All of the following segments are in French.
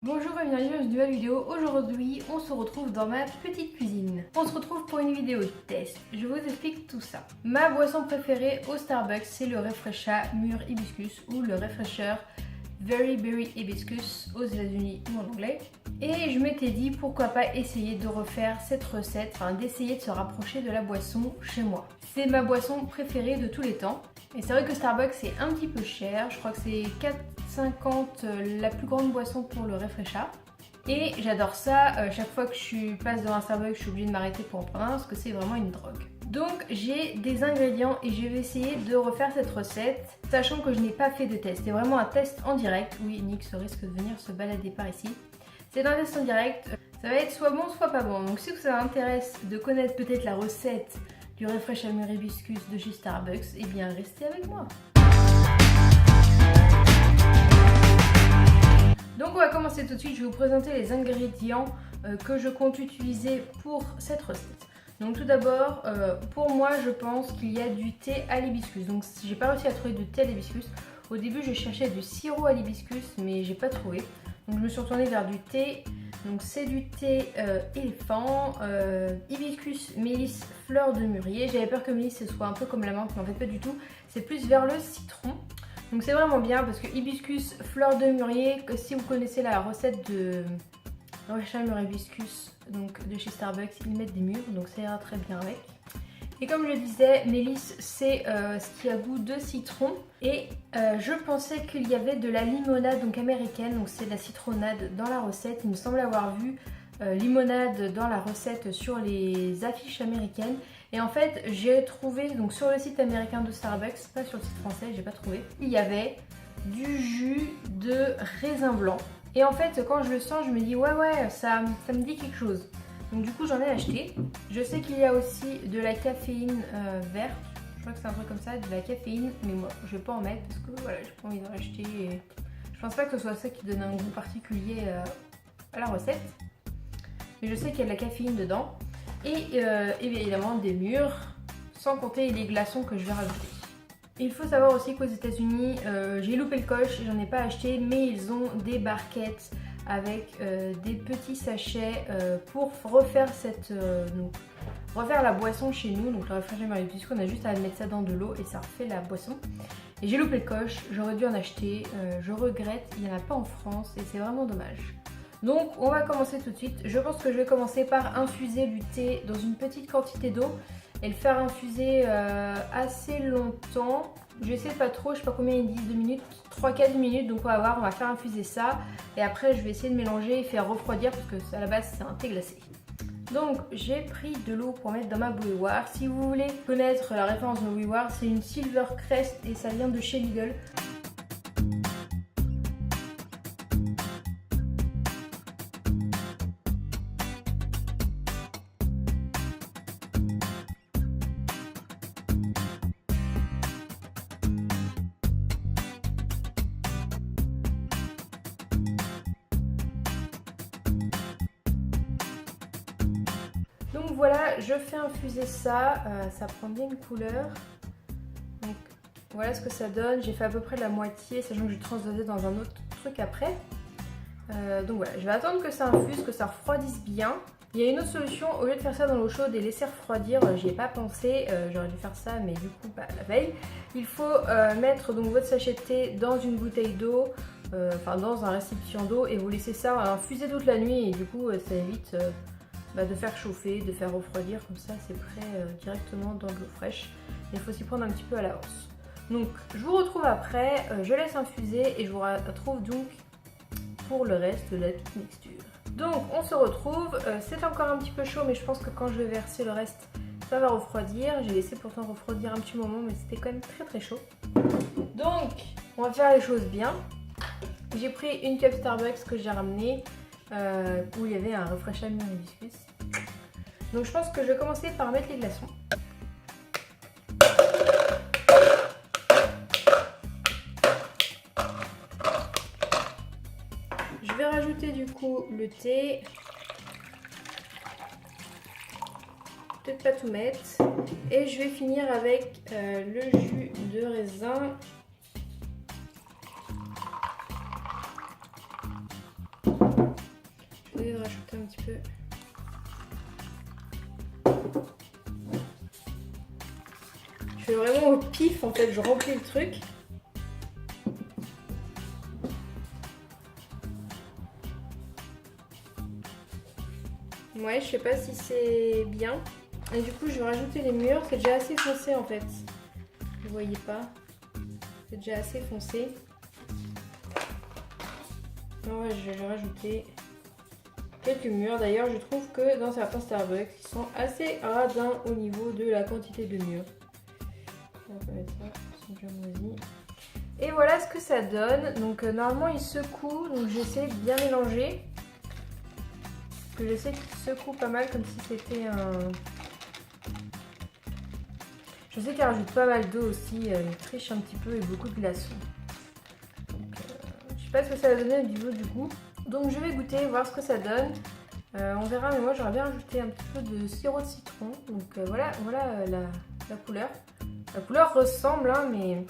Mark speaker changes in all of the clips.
Speaker 1: Bonjour et bienvenue dans une nouvelle vidéo. Aujourd'hui, on se retrouve dans ma petite cuisine. On se retrouve pour une vidéo test. Je vous explique tout ça. Ma boisson préférée au Starbucks, c'est le Refresha Mûr Hibiscus ou le Refresher Very Berry Hibiscus aux États-Unis ou en anglais. Et je m'étais dit pourquoi pas essayer de refaire cette recette, enfin d'essayer de se rapprocher de la boisson chez moi. C'est ma boisson préférée de tous les temps. Et c'est vrai que Starbucks c'est un petit peu cher, je crois que c'est 4,50 la plus grande boisson pour le Refresha. Et j'adore ça, chaque fois que je passe devant un Starbucks je suis obligée de m'arrêter pour en prendre un parce que c'est vraiment une drogue. Donc j'ai des ingrédients et je vais essayer de refaire cette recette, sachant que je n'ai pas fait de test. C'est vraiment un test en direct. Oui, Nick risque de venir se balader par ici. C'est un test en direct, ça va être soit bon soit pas bon. Donc si ça vous intéresse de connaître peut-être la recette du Refresha Mûr Hibiscus de chez Starbucks, eh bien restez avec moi. Donc on va commencer tout de suite, je vais vous présenter les ingrédients que je compte utiliser pour cette recette. Donc tout d'abord, pour moi je pense qu'il y a du thé à l'hibiscus. Donc j'ai pas réussi à trouver de thé à l'hibiscus. Au début je cherchais du sirop à l'hibiscus mais j'ai pas trouvé. Donc je me suis retournée vers du thé. Donc c'est du thé éléphant, hibiscus, mélisse, fleur de mûrier. J'avais peur que mélisse ce soit un peu comme la menthe mais en fait pas du tout. C'est plus vers le citron. Donc c'est vraiment bien parce que hibiscus, fleur de mûrier, que si vous connaissez la recette de Refresha Mûr Hibiscus donc de chez Starbucks, ils mettent des mûres donc ça ira très bien avec. Et comme je disais, mélisse c'est ce qui a goût de citron. Et je pensais qu'il y avait de la limonade donc américaine, donc c'est de la citronnade dans la recette. Il me semble avoir vu limonade dans la recette sur les affiches américaines. Et en fait j'ai trouvé donc sur le site américain de Starbucks, pas sur le site français, j'ai pas trouvé, il y avait du jus de raisin blanc. Et en fait quand je le sens je me dis ouais ça me dit quelque chose. Donc du coup j'en ai acheté. Je sais qu'il y a aussi de la caféine verte. Je crois que c'est un truc comme ça, de la caféine. Mais moi je vais pas en mettre parce que voilà, j'ai pas envie d'en acheter. Et je pense pas que ce soit ça qui donne un goût particulier à la recette. Mais je sais qu'il y a de la caféine dedans. Et évidemment des mûres, sans compter les glaçons que je vais rajouter. Il faut savoir aussi qu'aux États-Unis, j'ai loupé le coche, j'en ai pas acheté, mais ils ont des barquettes avec des petits sachets pour refaire refaire la boisson chez nous. Donc le Refresha Mûr Hibiscus, on a juste à mettre ça dans de l'eau et ça refait la boisson. Et j'ai loupé le coche, j'aurais dû en acheter, je regrette, il n'y en a pas en France et c'est vraiment dommage. Donc on va commencer tout de suite. Je pense que je vais commencer par infuser du thé dans une petite quantité d'eau et le faire infuser assez longtemps. Je vais essayer de pas trop, je sais pas combien ils disent de minutes, 3-4 minutes, donc on va voir, on va faire infuser ça. Et après je vais essayer de mélanger et faire refroidir parce que à la base c'est un thé glacé. Donc j'ai pris de l'eau pour mettre dans ma bouilloire. Si vous voulez connaître la référence de ma bouilloire, c'est une Silvercrest et ça vient de chez Lidl. Donc voilà, je fais infuser ça, ça prend bien une couleur. Donc voilà ce que ça donne, j'ai fait à peu près la moitié, sachant que je vais transdoser dans un autre truc après. Donc voilà, je vais attendre que ça infuse, que ça refroidisse bien. Il y a une autre solution, au lieu de faire ça dans l'eau chaude et laisser refroidir, j'y ai pas pensé, j'aurais dû faire ça mais du coup la veille. Il faut mettre donc votre sachet de thé dans une bouteille d'eau, enfin dans un récipient d'eau et vous laissez ça infuser toute la nuit et du coup ça évite de faire chauffer, de faire refroidir, comme ça c'est prêt directement dans de l'eau fraîche. Mais il faut s'y prendre un petit peu à l'avance. Donc je vous retrouve après, je laisse infuser et je vous retrouve donc pour le reste de la petite mixture. Donc on se retrouve, c'est encore un petit peu chaud mais je pense que quand je vais verser le reste ça va refroidir. J'ai laissé pourtant refroidir un petit moment mais c'était quand même très chaud. Donc on va faire les choses bien. J'ai pris une cup Starbucks que j'ai ramenée où il y avait un Refresha Mûr Hibiscus. Donc je pense que je vais commencer par mettre les glaçons. Je vais rajouter du coup le thé. Peut-être pas tout mettre. Et je vais finir avec le jus de raisin. Au lieu de rajouter un petit peu. Je fais vraiment au pif en fait, je remplis le truc. Ouais, je sais pas si c'est bien. Et du coup, je vais rajouter les murs. C'est déjà assez foncé en fait. Vous voyez pas? C'est déjà assez foncé. Ouais, je vais rajouter quelques murs. D'ailleurs, je trouve que dans certains Starbucks, ils sont assez radins au niveau de la quantité de murs. On va mettre ça, c'est déjà moisi. Et voilà ce que ça donne. Donc normalement, il secoue. Donc j'essaie de bien mélanger. Parce que je sais qu'il secoue pas mal comme si c'était un... Je sais qu'il rajoute pas mal d'eau aussi. Il triche un petit peu et beaucoup de glaçons. Je sais pas ce que ça va donner au niveau du goût. Donc je vais goûter, voir ce que ça donne. On verra, mais moi j'aurais bien rajouté un petit peu de sirop de citron. Donc voilà la couleur. La couleur ressemble, hein, mais...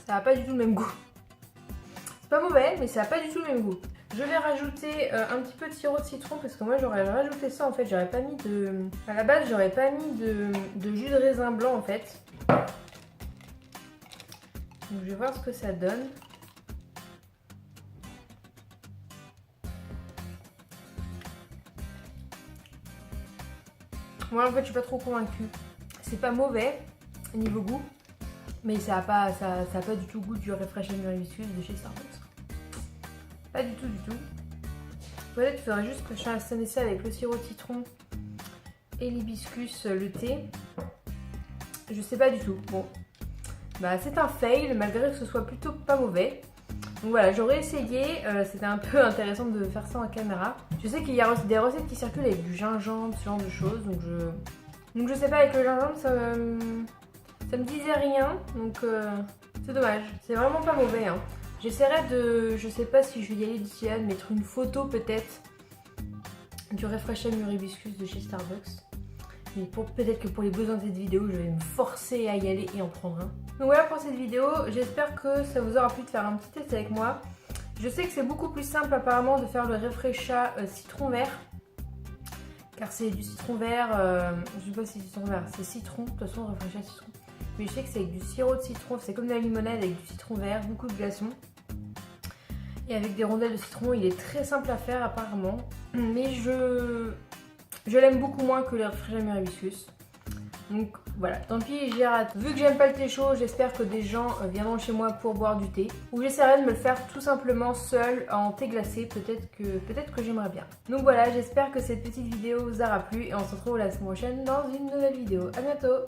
Speaker 1: ça n'a pas du tout le même goût. C'est pas mauvais, mais ça n'a pas du tout le même goût. Je vais rajouter un petit peu de sirop de citron parce que moi j'aurais rajouté ça en fait. J'aurais pas mis de... À la base, j'aurais pas mis de jus de raisin blanc en fait. Donc je vais voir ce que ça donne. Moi en fait je suis pas trop convaincue. C'est pas mauvais niveau goût, mais ça a pas du tout goût du Refresh and Hibiscus de chez Starbucks. Pas du tout. Peut-être qu'il faudrait juste que je assaisonne ça avec le sirop de citron et l'hibiscus, le thé. Je sais pas du tout. Bon, bah c'est un fail malgré que ce soit plutôt pas mauvais. Donc voilà, j'aurais essayé, c'était un peu intéressant de faire ça en caméra. Je sais qu'il y a des recettes qui circulent avec du gingembre, ce genre de choses, donc je sais pas, avec le gingembre ça me disait rien, donc c'est dommage. C'est vraiment pas mauvais, hein. J'essaierai de, je sais pas si je vais y aller d'ici là, de mettre une photo peut-être du Refresh and Hibiscus de chez Starbucks. Mais peut-être que pour les besoins de cette vidéo, je vais me forcer à y aller et en prendre un. Donc voilà pour cette vidéo, j'espère que ça vous aura plu de faire un petit test avec moi. Je sais que c'est beaucoup plus simple apparemment de faire le Refresha citron vert. Car c'est du citron vert, je sais pas si c'est citron vert, c'est citron, de toute façon Refresha citron. Mais je sais que c'est avec du sirop de citron, c'est comme de la limonade avec du citron vert, beaucoup de glaçons. Et avec des rondelles de citron, il est très simple à faire apparemment. Mais je l'aime beaucoup moins que le Refresh and Hibiscus. Donc voilà, tant pis, j'ai raté. Vu que j'aime pas le thé chaud, j'espère que des gens viendront chez moi pour boire du thé. Ou j'essaierai de me le faire tout simplement seul en thé glacé, peut-être que j'aimerais bien. Donc voilà, j'espère que cette petite vidéo vous aura plu et on se retrouve la semaine prochaine dans une nouvelle vidéo. À bientôt!